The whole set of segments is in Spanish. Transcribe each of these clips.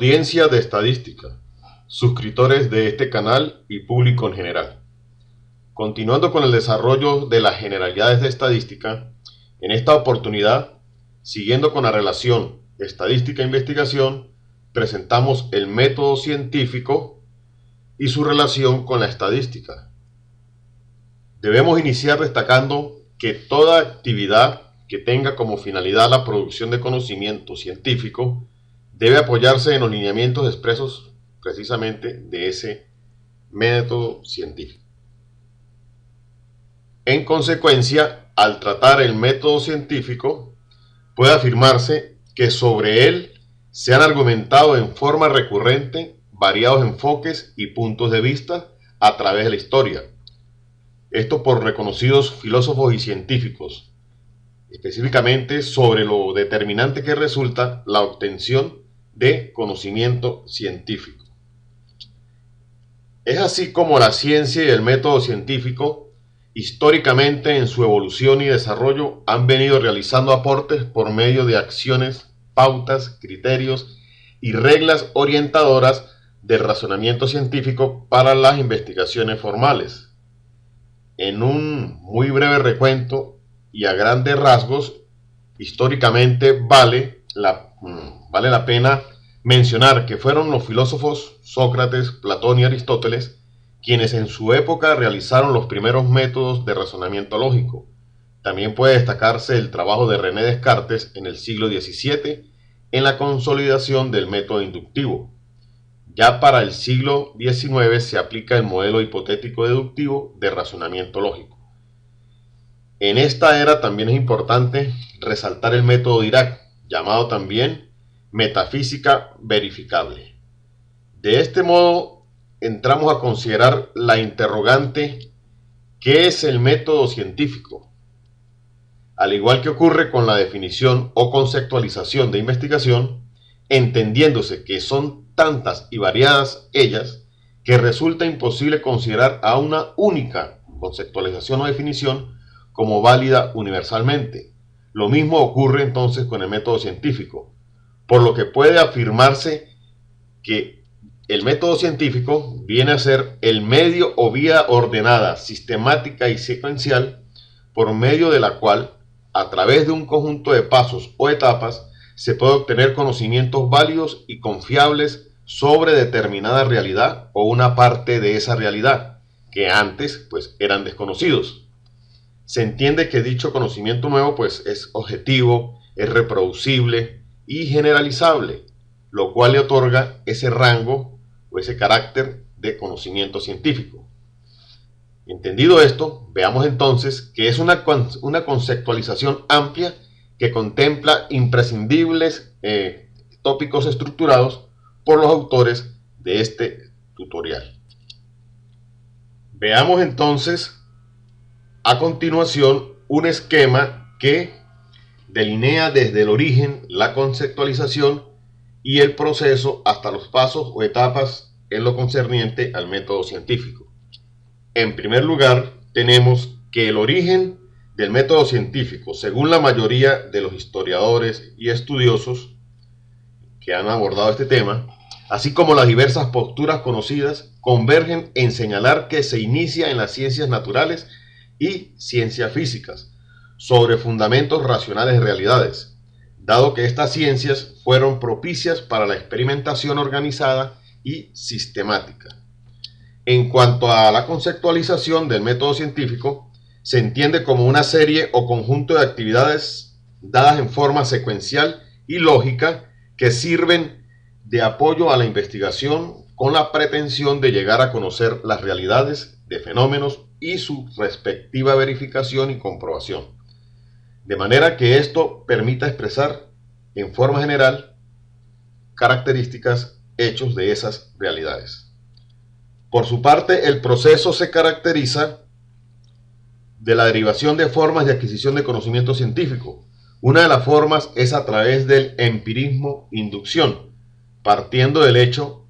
Audiencia de estadística, suscriptores de este canal y público en general. Continuando con el desarrollo de las generalidades de estadística, en esta oportunidad, siguiendo con la relación estadística-investigación, presentamos el método científico y su relación con la estadística. Debemos iniciar destacando que toda actividad que tenga como finalidad la producción de conocimiento científico debe apoyarse en los lineamientos expresos precisamente de ese método científico. En consecuencia, al tratar el método científico, puede afirmarse que sobre él se han argumentado en forma recurrente variados enfoques y puntos de vista a través de la historia. Esto por reconocidos filósofos y científicos, específicamente sobre lo determinante que resulta la obtención de conocimiento científico. Es así como la ciencia y el método científico, históricamente en su evolución y desarrollo, han venido realizando aportes por medio de acciones, pautas, criterios y reglas orientadoras del razonamiento científico para las investigaciones formales. En un muy breve recuento y a grandes rasgos, históricamente vale la pena mencionar que fueron los filósofos Sócrates, Platón y Aristóteles quienes en su época realizaron los primeros métodos de razonamiento lógico. También puede destacarse el trabajo de René Descartes en el siglo XVII en la consolidación del método inductivo. Ya para el siglo XIX se aplica el modelo hipotético deductivo de razonamiento lógico. En esta era también es importante resaltar el método Dirac, llamado también metafísica verificable. De este modo, entramos a considerar la interrogante: ¿qué es el método científico? Al igual que ocurre con la definición o conceptualización de investigación, entendiéndose que son tantas y variadas ellas que resulta imposible considerar a una única conceptualización o definición como válida universalmente. Lo mismo ocurre entonces con el método científico, por lo que puede afirmarse que el método científico viene a ser el medio o vía ordenada, sistemática y secuencial por medio de la cual, a través de un conjunto de pasos o etapas, se puede obtener conocimientos válidos y confiables sobre determinada realidad o una parte de esa realidad, que antes eran desconocidos. Se entiende que dicho conocimiento nuevo es objetivo, es reproducible y generalizable, lo cual le otorga ese rango o ese carácter de conocimiento científico. Entendido esto, veamos entonces que es una conceptualización amplia que contempla imprescindibles tópicos estructurados por los autores de este tutorial. Veamos entonces a continuación un esquema que delinea desde el origen, la conceptualización y el proceso hasta los pasos o etapas en lo concerniente al método científico. En primer lugar, tenemos que el origen del método científico, según la mayoría de los historiadores y estudiosos que han abordado este tema, así como las diversas posturas conocidas, convergen en señalar que se inicia en las ciencias naturales y ciencias físicas, sobre fundamentos racionales de realidades, dado que estas ciencias fueron propicias para la experimentación organizada y sistemática. En cuanto a la conceptualización del método científico, se entiende como una serie o conjunto de actividades dadas en forma secuencial y lógica que sirven de apoyo a la investigación con la pretensión de llegar a conocer las realidades de fenómenos y su respectiva verificación y comprobación, de manera que esto permita expresar en forma general características, hechos de esas realidades. Por su parte, el proceso se caracteriza de la derivación de formas de adquisición de conocimiento científico. Una de las formas es a través del empirismo-inducción, partiendo del hecho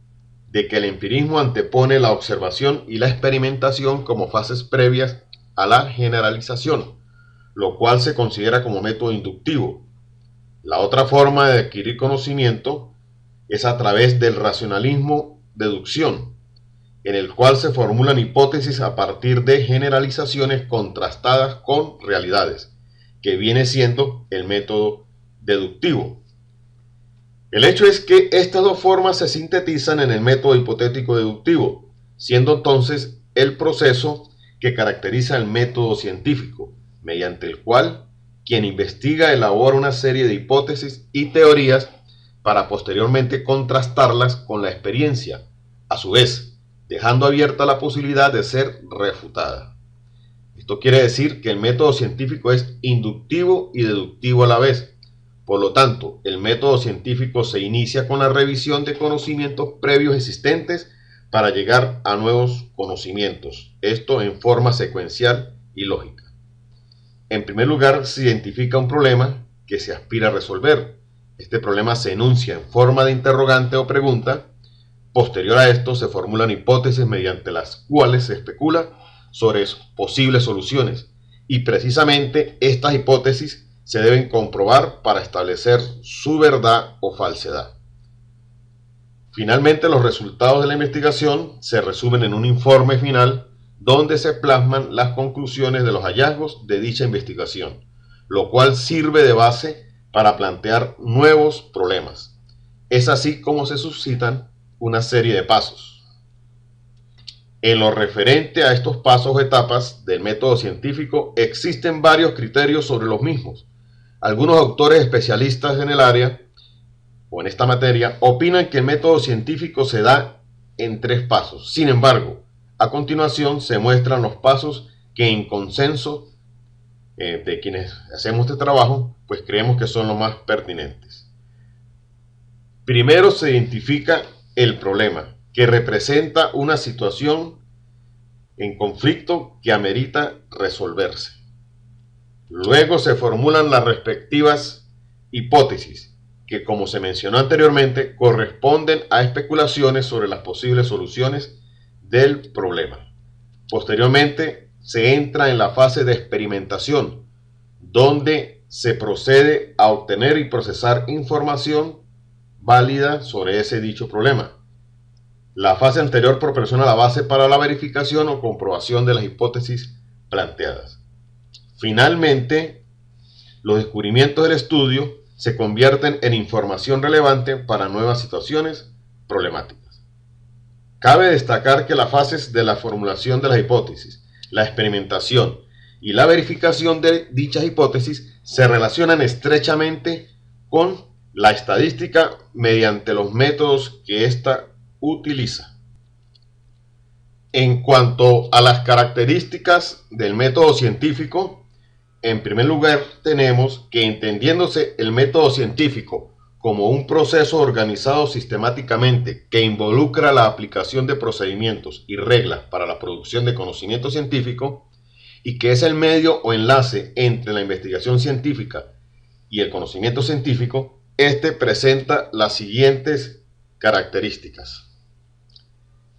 de que el empirismo antepone la observación y la experimentación como fases previas a la generalización, lo cual se considera como método inductivo. La otra forma de adquirir conocimiento es a través del racionalismo-deducción, en el cual se formulan hipótesis a partir de generalizaciones contrastadas con realidades, que viene siendo el método deductivo. El hecho es que estas dos formas se sintetizan en el método hipotético deductivo, siendo entonces el proceso que caracteriza el método científico, mediante el cual quien investiga elabora una serie de hipótesis y teorías para posteriormente contrastarlas con la experiencia, a su vez, dejando abierta la posibilidad de ser refutada. Esto quiere decir que el método científico es inductivo y deductivo a la vez. Por lo tanto, el método científico se inicia con la revisión de conocimientos previos existentes para llegar a nuevos conocimientos, esto en forma secuencial y lógica. En primer lugar, se identifica un problema que se aspira a resolver. Este problema se enuncia en forma de interrogante o pregunta. Posterior a esto, se formulan hipótesis mediante las cuales se especula sobre posibles soluciones. Y precisamente estas hipótesis se deben comprobar para establecer su verdad o falsedad. Finalmente, los resultados de la investigación se resumen en un informe final donde se plasman las conclusiones de los hallazgos de dicha investigación, lo cual sirve de base para plantear nuevos problemas. Es así como se suscitan una serie de pasos. En lo referente a estos pasos o etapas del método científico, existen varios criterios sobre los mismos. Algunos autores especialistas en el área o en esta materia opinan que el método científico se da en 3 pasos. Sin embargo, a continuación se muestran los pasos que en consenso de quienes hacemos este trabajo, pues creemos que son los más pertinentes. Primero se identifica el problema, que representa una situación en conflicto que amerita resolverse. Luego se formulan las respectivas hipótesis, que como se mencionó anteriormente, corresponden a especulaciones sobre las posibles soluciones del problema. Posteriormente se entra en la fase de experimentación, donde se procede a obtener y procesar información válida sobre ese dicho problema. La fase anterior proporciona la base para la verificación o comprobación de las hipótesis planteadas. Finalmente, los descubrimientos del estudio se convierten en información relevante para nuevas situaciones problemáticas. Cabe destacar que las fases de la formulación de las hipótesis, la experimentación y la verificación de dichas hipótesis se relacionan estrechamente con la estadística mediante los métodos que ésta utiliza. En cuanto a las características del método científico, en primer lugar tenemos que, entendiéndose el método científico como un proceso organizado sistemáticamente que involucra la aplicación de procedimientos y reglas para la producción de conocimiento científico y que es el medio o enlace entre la investigación científica y el conocimiento científico, este presenta las siguientes características.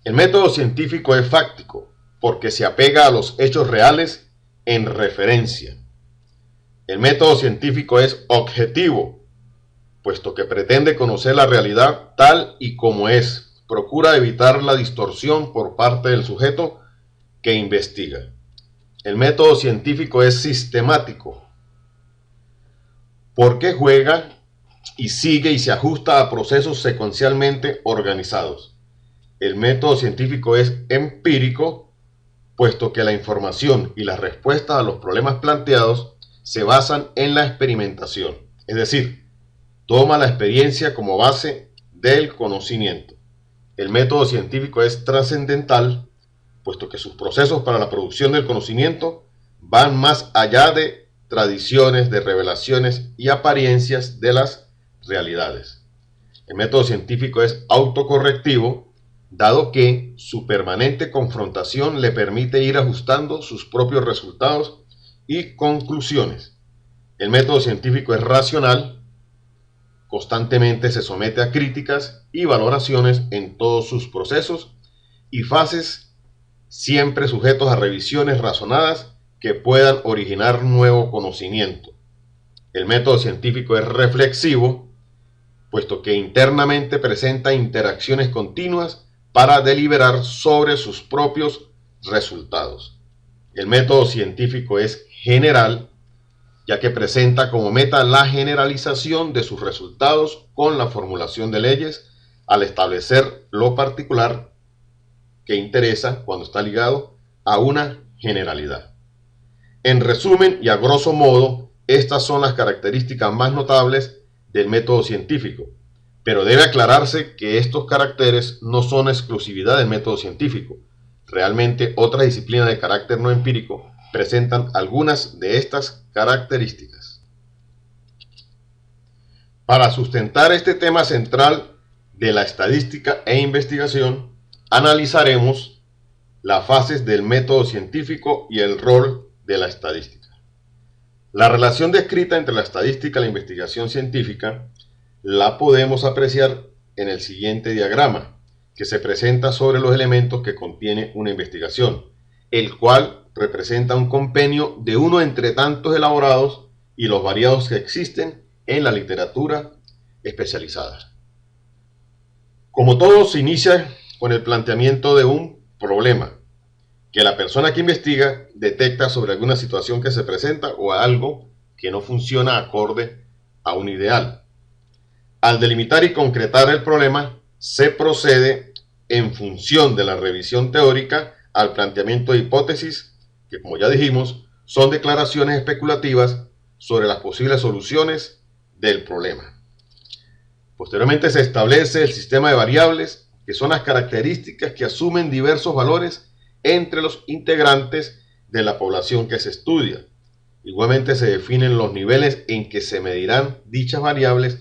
El método científico es fáctico porque se apega a los hechos reales en referencia. El método científico es objetivo, puesto que pretende conocer la realidad tal y como es. Procura evitar la distorsión por parte del sujeto que investiga. El método científico es sistemático, porque juega y sigue y se ajusta a procesos secuencialmente organizados. El método científico es empírico, puesto que la información y las respuestas a los problemas planteados se basan en la experimentación, es decir, toma la experiencia como base del conocimiento. El método científico es trascendental, puesto que sus procesos para la producción del conocimiento van más allá de tradiciones, de revelaciones y apariencias de las realidades. El método científico es autocorrectivo, dado que su permanente confrontación le permite ir ajustando sus propios resultados y conclusiones. El método científico es racional, constantemente se somete a críticas y valoraciones en todos sus procesos y fases, siempre sujetos a revisiones razonadas que puedan originar nuevo conocimiento. El método científico es reflexivo, puesto que internamente presenta interacciones continuas para deliberar sobre sus propios resultados. El método científico es general, ya que presenta como meta la generalización de sus resultados con la formulación de leyes al establecer lo particular que interesa cuando está ligado a una generalidad. En resumen y a grosso modo, estas son las características más notables del método científico, pero debe aclararse que estos caracteres no son exclusividad del método científico. Realmente otras disciplinas de carácter no empírico presentan algunas de estas características. Para sustentar este tema central de la estadística e investigación, analizaremos las fases del método científico y el rol de la estadística. La relación descrita entre la estadística y la investigación científica la podemos apreciar en el siguiente diagrama, que se presenta sobre los elementos que contiene una investigación, el cual representa un compendio de uno entre tantos elaborados y los variados que existen en la literatura especializada. Como todo, se inicia con el planteamiento de un problema que la persona que investiga detecta sobre alguna situación que se presenta o algo que no funciona acorde a un ideal. Al delimitar y concretar el problema, se procede en función de la revisión teórica al planteamiento de hipótesis que, como ya dijimos, son declaraciones especulativas sobre las posibles soluciones del problema. Posteriormente se establece el sistema de variables, que son las características que asumen diversos valores entre los integrantes de la población que se estudia. Igualmente se definen los niveles en que se medirán dichas variables,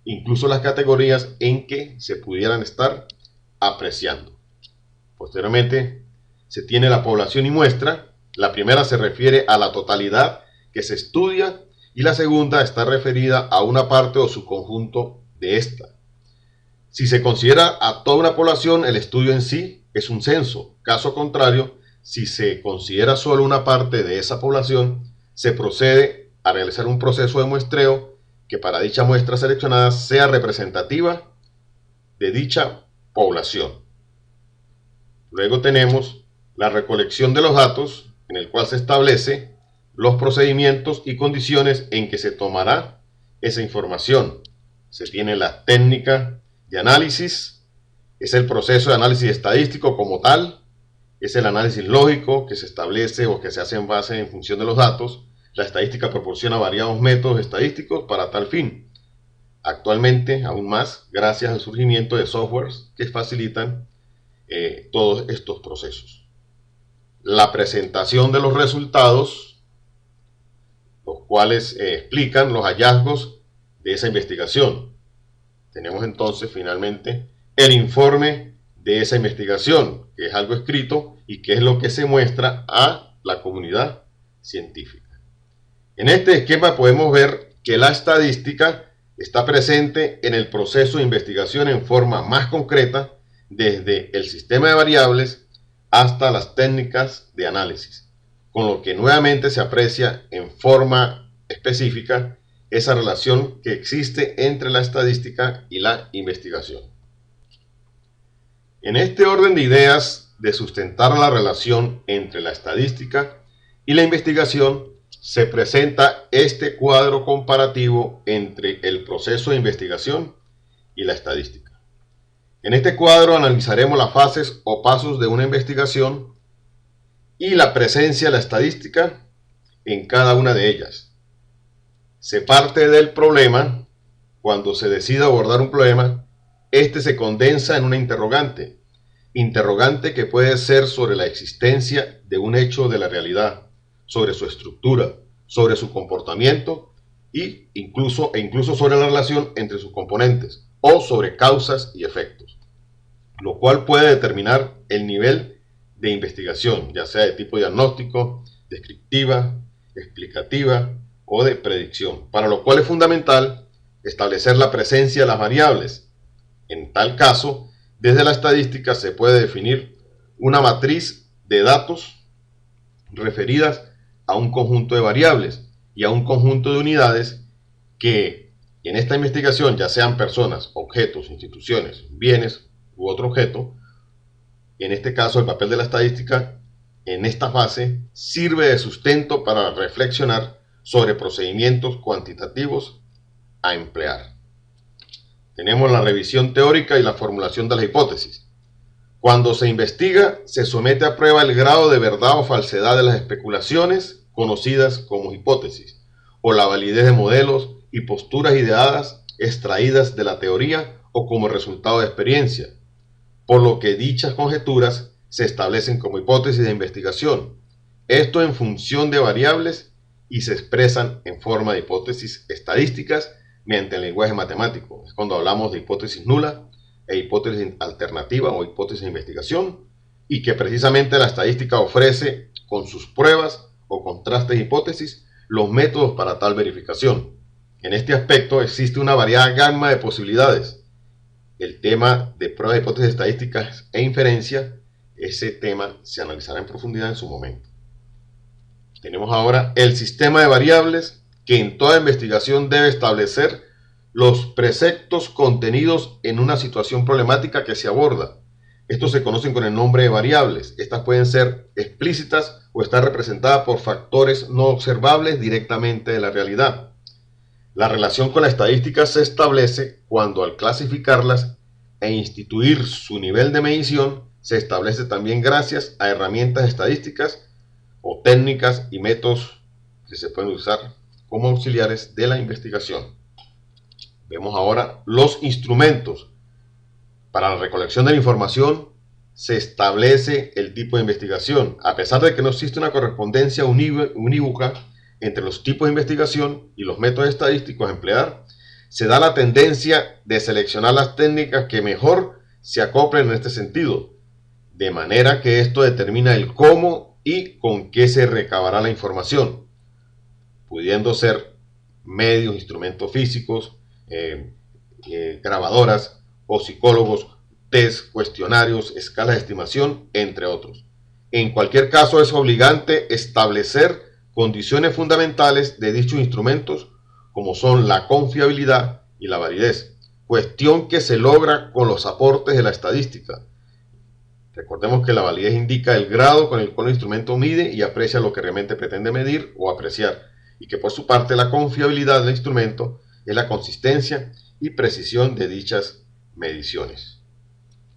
incluso las categorías en que se pudieran estar apreciando. Posteriormente se tiene la población y muestra. La primera se refiere a la totalidad que se estudia y la segunda está referida a una parte o subconjunto de esta. Si se considera a toda una población, el estudio en sí es un censo. Caso contrario, si se considera solo una parte de esa población, se procede a realizar un proceso de muestreo que para dicha muestra seleccionada sea representativa de dicha población. Luego tenemos la recolección de los datos, en el cual se establece los procedimientos y condiciones en que se tomará esa información. Se tiene la técnica de análisis, es el proceso de análisis estadístico como tal, es el análisis lógico que se establece o que se hace en base en función de los datos. La estadística proporciona variados métodos estadísticos para tal fin. Actualmente, aún más, gracias al surgimiento de softwares que facilitan todos estos procesos. La presentación de los resultados, los cuales explican los hallazgos de esa investigación. Tenemos entonces finalmente el informe de esa investigación, que es algo escrito y que es lo que se muestra a la comunidad científica. En este esquema podemos ver que la estadística está presente en el proceso de investigación en forma más concreta, desde el sistema de variables hasta las técnicas de análisis, con lo que nuevamente se aprecia en forma específica esa relación que existe entre la estadística y la investigación. En este orden de ideas de sustentar la relación entre la estadística y la investigación, se presenta este cuadro comparativo entre el proceso de investigación y la estadística. En este cuadro analizaremos las fases o pasos de una investigación y la presencia de la estadística en cada una de ellas. Se parte del problema. Cuando se decide abordar un problema, este se condensa en una interrogante que puede ser sobre la existencia de un hecho de la realidad, sobre su estructura, sobre su comportamiento e incluso sobre la relación entre sus componentes o sobre causas y efectos, lo cual puede determinar el nivel de investigación, ya sea de tipo diagnóstico, descriptiva, explicativa o de predicción, para lo cual es fundamental establecer la presencia de las variables. En tal caso, desde la estadística se puede definir una matriz de datos referidas a un conjunto de variables y a un conjunto de unidades que en esta investigación, ya sean personas, objetos, instituciones, bienes u otro objeto, en este caso el papel de la estadística en esta fase sirve de sustento para reflexionar sobre procedimientos cuantitativos a emplear. Tenemos la revisión teórica y la formulación de las hipótesis. Cuando se investiga, se somete a prueba el grado de verdad o falsedad de las especulaciones conocidas como hipótesis, o la validez de modelos y posturas ideadas extraídas de la teoría o como resultado de experiencia, por lo que dichas conjeturas se establecen como hipótesis de investigación, esto en función de variables y se expresan en forma de hipótesis estadísticas mediante el lenguaje matemático. Es cuando hablamos de hipótesis nula e hipótesis alternativa o hipótesis de investigación, y que precisamente la estadística ofrece con sus pruebas o contrastes de hipótesis los métodos para tal verificación. En este aspecto existe una variada gama de posibilidades. El tema de pruebas de hipótesis estadísticas e inferencia, ese tema se analizará en profundidad en su momento. Tenemos ahora el sistema de variables que en toda investigación debe establecer los preceptos contenidos en una situación problemática que se aborda. Estos se conocen con el nombre de variables. Estas pueden ser explícitas o estar representadas por factores no observables directamente de la realidad. La relación con la estadística se establece cuando al clasificarlas e instituir su nivel de medición se establece también gracias a herramientas estadísticas o técnicas y métodos que se pueden usar como auxiliares de la investigación. Vemos ahora los instrumentos. Para la recolección de la información se establece el tipo de investigación. A pesar de que no existe una correspondencia unívoca entre los tipos de investigación y los métodos estadísticos a emplear, se da la tendencia de seleccionar las técnicas que mejor se acoplen en este sentido, de manera que esto determina el cómo y con qué se recabará la información, pudiendo ser medios, instrumentos físicos, grabadoras o psicólogos, test, cuestionarios, escalas de estimación, entre otros. En cualquier caso, es obligante establecer condiciones fundamentales de dichos instrumentos, como son la confiabilidad y la validez, cuestión que se logra con los aportes de la estadística. Recordemos que la validez indica el grado con el cual el instrumento mide y aprecia lo que realmente pretende medir o apreciar, y que por su parte la confiabilidad del instrumento es la consistencia y precisión de dichas mediciones.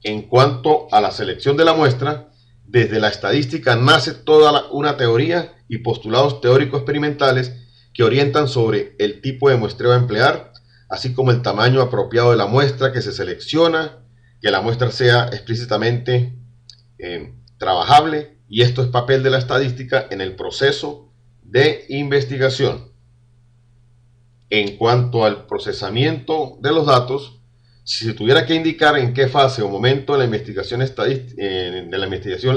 En cuanto a la selección de la muestra, desde la estadística nace toda una teoría y postulados teórico-experimentales que orientan sobre el tipo de muestreo a emplear, así como el tamaño apropiado de la muestra que se selecciona, que la muestra sea explícitamente trabajable, y esto es papel de la estadística en el proceso de investigación. En cuanto al procesamiento de los datos, si se tuviera que indicar en qué fase o momento de la investigación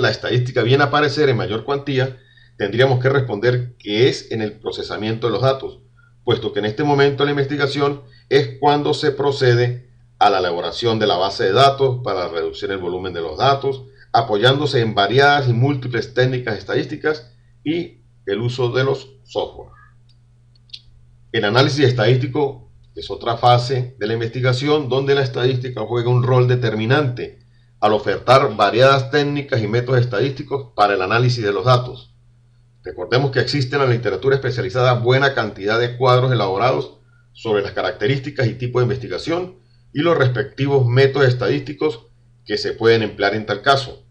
la estadística viene a aparecer en mayor cuantía, tendríamos que responder que es en el procesamiento de los datos, puesto que en este momento de la investigación es cuando se procede a la elaboración de la base de datos para reducir el volumen de los datos, apoyándose en variadas y múltiples técnicas estadísticas y el uso de los software. El análisis estadístico es otra fase de la investigación donde la estadística juega un rol determinante al ofertar variadas técnicas y métodos estadísticos para el análisis de los datos. Recordemos que existe en la literatura especializada buena cantidad de cuadros elaborados sobre las características y tipo de investigación y los respectivos métodos estadísticos que se pueden emplear en tal caso.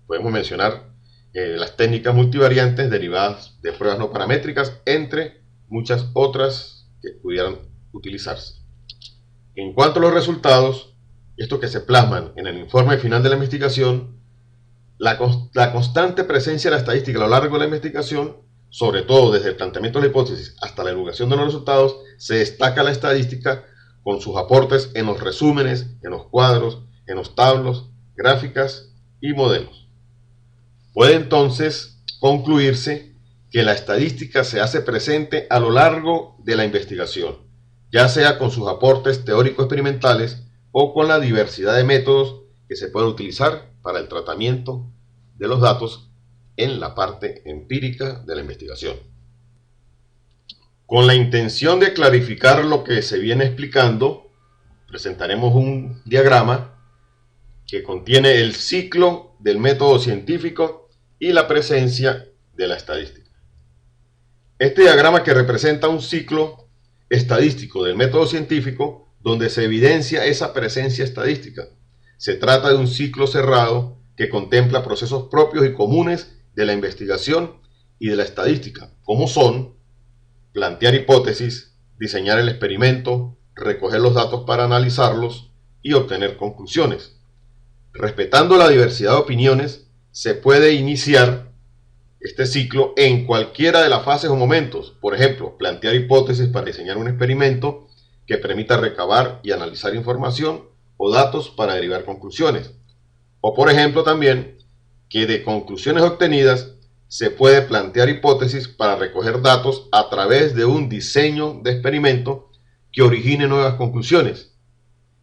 Podemos mencionar las técnicas multivariantes derivadas de pruebas no paramétricas, entre muchas otras que pudieran utilizarse. En cuanto a los resultados, estos que se plasman en el informe final de la investigación, la constante presencia de la estadística a lo largo de la investigación, sobre todo desde el planteamiento de la hipótesis hasta la divulgación de los resultados, se destaca la estadística con sus aportes en los resúmenes, en los cuadros, en los tablos, gráficas y modelos. Puede entonces concluirse que la estadística se hace presente a lo largo de la investigación, ya sea con sus aportes teórico-experimentales o con la diversidad de métodos que se pueden utilizar para el tratamiento de los datos en la parte empírica de la investigación. Con la intención de clarificar lo que se viene explicando, presentaremos un diagrama que contiene el ciclo del método científico y la presencia de la estadística. Este diagrama, que representa un ciclo estadístico del método científico, donde se evidencia esa presencia estadística. Se trata de un ciclo cerrado que contempla procesos propios y comunes de la investigación y de la estadística, como son plantear hipótesis, diseñar el experimento, recoger los datos para analizarlos y obtener conclusiones. Respetando la diversidad de opiniones, se puede iniciar este ciclo en cualquiera de las fases o momentos. Por ejemplo, plantear hipótesis para diseñar un experimento que permita recabar y analizar información o datos para derivar conclusiones. O por ejemplo también, que de conclusiones obtenidas se puede plantear hipótesis para recoger datos a través de un diseño de experimento que origine nuevas conclusiones,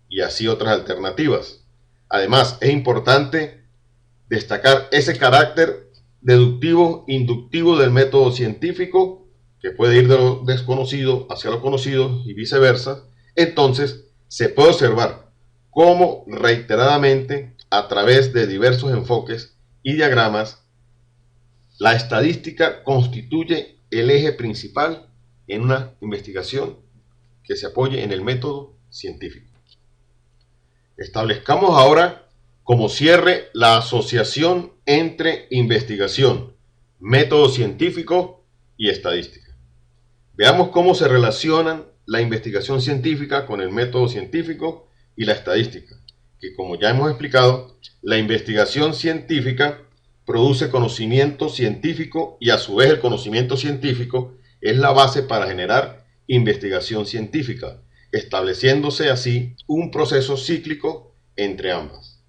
y así otras alternativas. Además, es importante destacar ese carácter deductivo, inductivo del método científico, que puede ir de lo desconocido hacia lo conocido y viceversa. Entonces, se puede observar cómo reiteradamente, a través de diversos enfoques y diagramas, la estadística constituye el eje principal en una investigación que se apoye en el método científico. Establezcamos ahora como cierre la asociación entre investigación, método científico y estadística. Veamos cómo se relacionan la investigación científica con el método científico y la estadística, que, como ya hemos explicado, la investigación científica produce conocimiento científico y a su vez el conocimiento científico es la base para generar investigación científica, estableciéndose así un proceso cíclico entre ambas.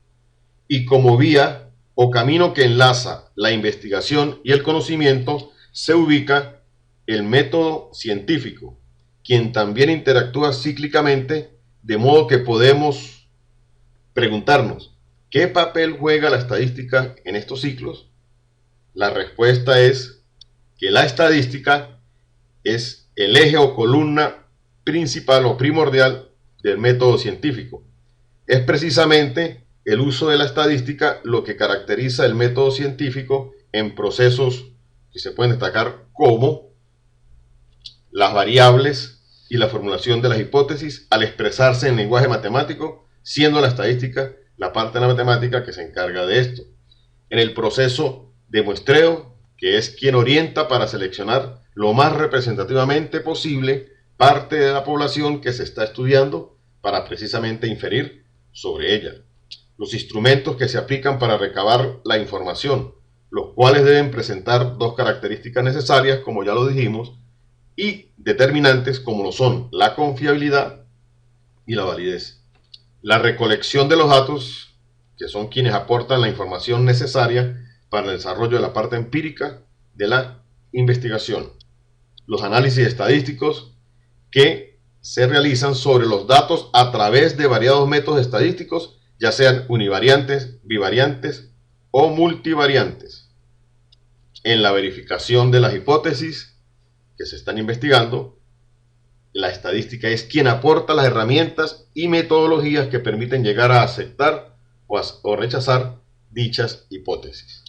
Y como vía o camino que enlaza la investigación y el conocimiento, se ubica el método científico, quien también interactúa cíclicamente, de modo que podemos preguntarnos, ¿qué papel juega la estadística en estos ciclos? La respuesta es que la estadística es el eje o columna principal o primordial del método científico. Es precisamente el uso de la estadística lo que caracteriza el método científico en procesos que se pueden destacar como las variables y la formulación de las hipótesis al expresarse en lenguaje matemático, siendo la estadística la parte de la matemática que se encarga de esto. En el proceso de muestreo, que es quien orienta para seleccionar lo más representativamente posible parte de la población que se está estudiando para precisamente inferir sobre ella. Los instrumentos que se aplican para recabar la información, los cuales deben presentar dos características necesarias, como ya lo dijimos, y determinantes como lo son la confiabilidad y la validez. La recolección de los datos, que son quienes aportan la información necesaria para el desarrollo de la parte empírica de la investigación. Los análisis estadísticos, que se realizan sobre los datos a través de variados métodos estadísticos, ya sean univariantes, bivariantes o multivariantes. En la verificación de las hipótesis que se están investigando, la estadística es quien aporta las herramientas y metodologías que permiten llegar a aceptar o rechazar dichas hipótesis.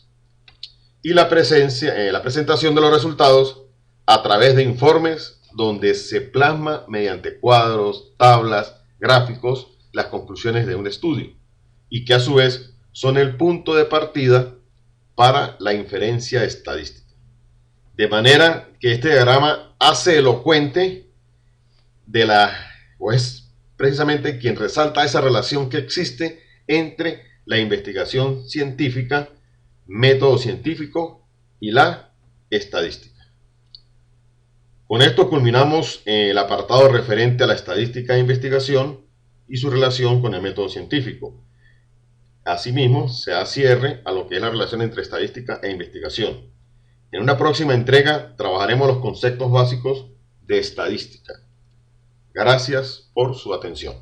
Y la presentación de los resultados a través de informes donde se plasma mediante cuadros, tablas, gráficos, las conclusiones de un estudio, y que a su vez son el punto de partida para la inferencia estadística. De manera que este diagrama hace elocuente o es precisamente quien resalta esa relación que existe entre la investigación científica, método científico y la estadística. Con esto culminamos el apartado referente a la estadística de investigación y su relación con el método científico. Asimismo, se da cierre a lo que es la relación entre estadística e investigación. En una próxima entrega trabajaremos los conceptos básicos de estadística. Gracias por su atención.